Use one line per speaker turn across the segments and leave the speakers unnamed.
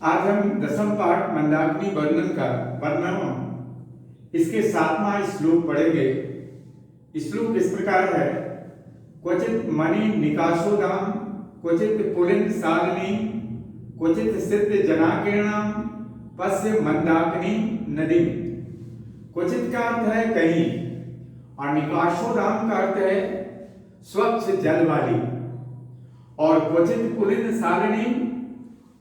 आज हम दसम पाठ मंदाकिनी वर्णन इसके 7वां श्लोक पढ़ेंगे। श्लोक इस प्रकार है। क्वचित मणि निकाशोदाम क्वचित पुलिन सालिनी क्वचित सिद्ध जनाकीर्णाम पश्य मंदाकिनी नदी। क्वचित का अर्थ है कहीं और निकाशोदाम का अर्थ है स्वच्छ जल वाली, और क्वचित पुलिन सालिनी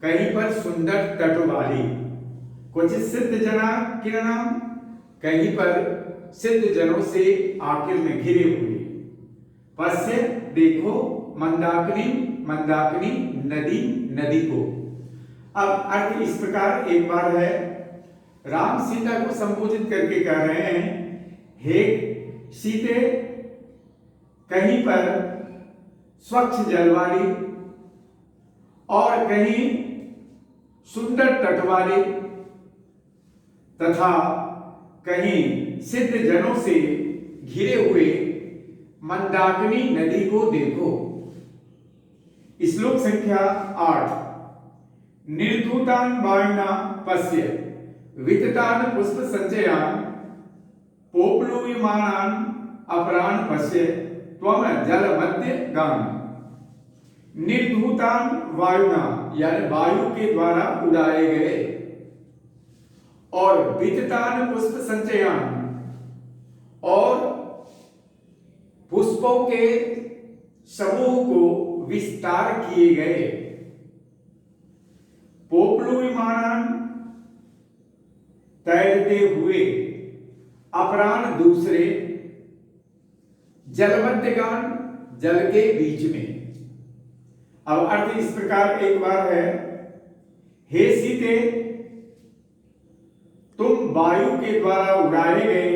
कहीं पर सुंदर तट वाली, क्वचित सिद्ध जना किरणाम कहीं पर सिद्ध जनों से आकीर्ण घिरे हुए। पश्य देखो मंदाकिनी मंदाकिनी नदी नदी को। अब अर्थ इस प्रकार एक बार है। राम सीता को संबोधित करके कह रहे हैं, हे सीते, कहीं पर स्वच्छ जल वाली और कहीं सुंदर तट वाले तथा कहीं सिद्ध जनों से घिरे हुए मंदाकिनी नदी को देखो। श्लोक संख्या 8। निर्धूतान वायुना पश्य विततान पुष्प संचयान पोप्लुयमानान अपरान पश्य त्वम जल मध्य गान। निर्धूतान वायुना यानी वायु के द्वारा उड़ाए गए, और विततान पुष्प संचयान और पुष्पों के समूह को विस्तार किए गए। पोप्लुयमानान तैरते हुए, अपरान दूसरे, जलमध्यगान जल के बीच में। अब अर्थ इस प्रकार एक बार है। हे सीते, तुम वायु के द्वारा उड़ाए गए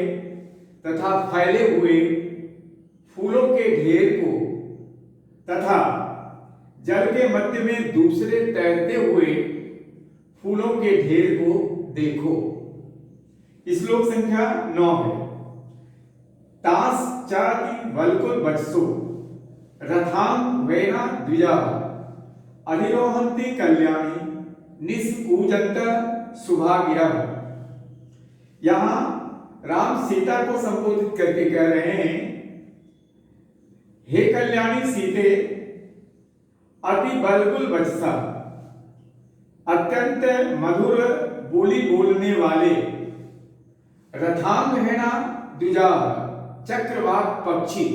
तथा फैले हुए फूलों के ढेर को तथा जल के मध्य में दूसरे तैरते हुए फूलों के ढेर को देखो। श्लोक संख्या 9 है। तास चाति वल्कुल वत्सो रथाम वेना द्विजा अधिरोहंती कल्याणी निष्कूजंत शुभागिरः। यहां राम सीता को संबोधित करके कह रहे हैं, हे कल्याणी सीते, अति बलकुल वत्सा, अत्यंत मधुर बोली बोलने वाले, रथांगना द्विजा चक्रवाक पक्षी,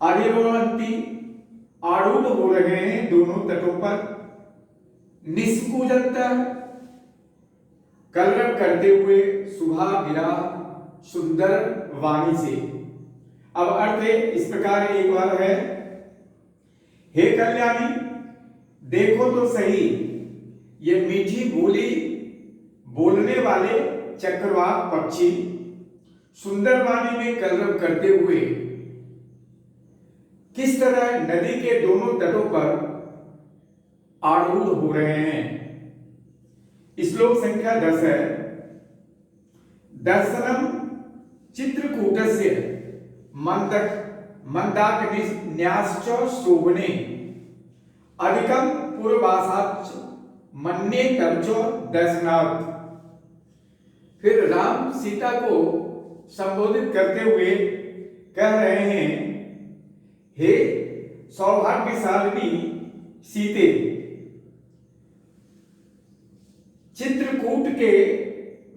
अधिरोहंती आरूढ़ हो रहे हैं दोनों तटों पर, निष्कूजंत कलरव करते हुए, शुभागिरा सुंदर वाणी से। अब अर्थ इस प्रकार एक बार है। हे कल्याणी, देखो तो सही, ये मीठी बोली बोलने वाले चक्रवाक पक्षी सुंदर वाणी में कलरव करते हुए किस तरह नदी के दोनों तटों पर आरूढ़ हो रहे हैं। श्लोक संख्या 10 है। दर्शनम चित्रकूटस्य मंदाकिन्याश्च शोभने अधिकम पूर्वासाच मन्ये तर्चो दर्शनार्थ। फिर राम सीता को संबोधित करते हुए कह रहे हैं, हे सौभाग्यशालिनी सीते, चित्रकूट के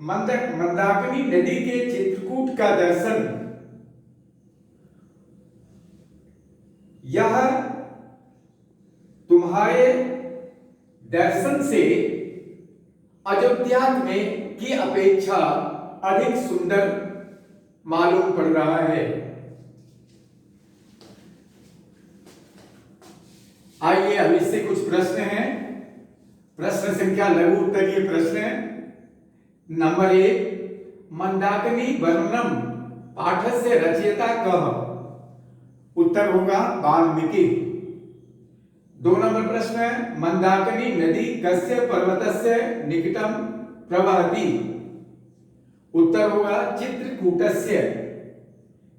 मंदाकिनी नदी के चित्रकूट का दर्शन, यह तुम्हारे दर्शन से अयोध्या में की अपेक्षा अधिक सुंदर मालूम पड़ रहा है। आइए अब इससे कुछ प्रश्न हैं। प्रश्न संख्या लघु उत्तरीय प्रश्न है। नंबर 1, मंदाकिनी वर्णनम पाठस्य रचयिता कः? उत्तर होगा वाल्मीकि। 2 नंबर प्रश्न है, मंदाकिनी नदी कस्य पर्वतस्य निकटम प्रवहति? उत्तर होगा चित्रकूटस्य।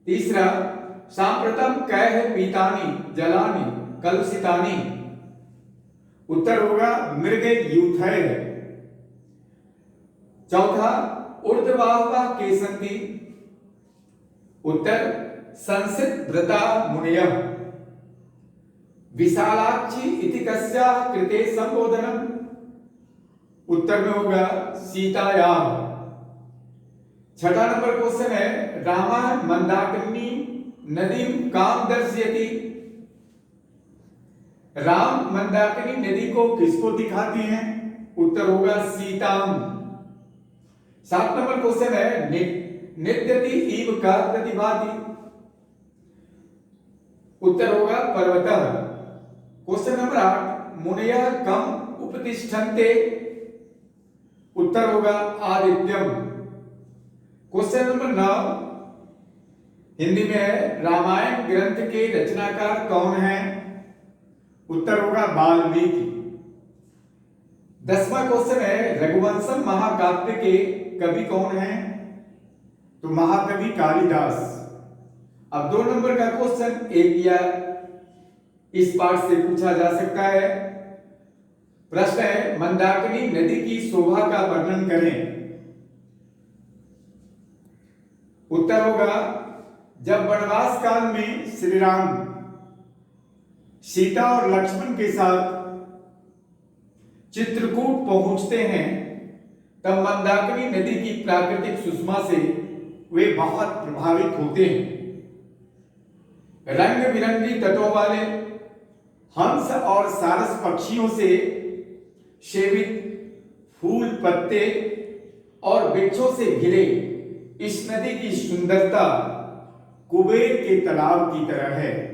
तीसरा, सांप्रतम कैः पीतानि जलानि कलुषितानि? उत्तर होगा मृग यूथै है। चौथा, ऊर्ध्वाहवा के सन्ति। उत्तर संसित व्रता मुनयः। विशालाक्षी इति कस्याः कृते संबोधनम्। उत्तर में होगा सीतायाः। छठा नंबर क्वेश्चन है, रामायण मंदाकिनी नदी काम दर्शयति। राम मंदाकिनी नदी को किसको दिखाती हैं? उत्तर होगा सीताम। 7 नंबर क्वेश्चन है, नित्यति इव का प्रतिभाति। उत्तर होगा पर्वतः। क्वेश्चन नंबर 8, मुनयः कम उपतिष्ठन्ते। उत्तर होगा आदित्यम। क्वेश्चन नंबर 9, हिंदी में है, रामायण ग्रंथ के रचनाकार कौन हैं? उत्तर होगा वाल्मीकि। 10वां क्वेश्चन है, रघुवंशम महाकाव्य के कवि कौन हैं? तो महाकवि कालिदास। अब 2 नंबर का क्वेश्चन एक या इस पाठ से पूछा जा सकता है। प्रश्न है, मंदाकिनी नदी की शोभा का वर्णन करें। उत्तर होगा, जब वनवास काल में श्री राम सीता और लक्ष्मण के साथ चित्रकूट पहुंचते हैं, तब मंदाकिनी नदी की प्राकृतिक सुषमा से वे बहुत प्रभावित होते हैं। रंग बिरंगी तटों वाले हंस और सारस पक्षियों से सेवित फूल पत्ते और वृक्षों से घिरे इस नदी की सुंदरता कुबेर के तालाब की तरह है।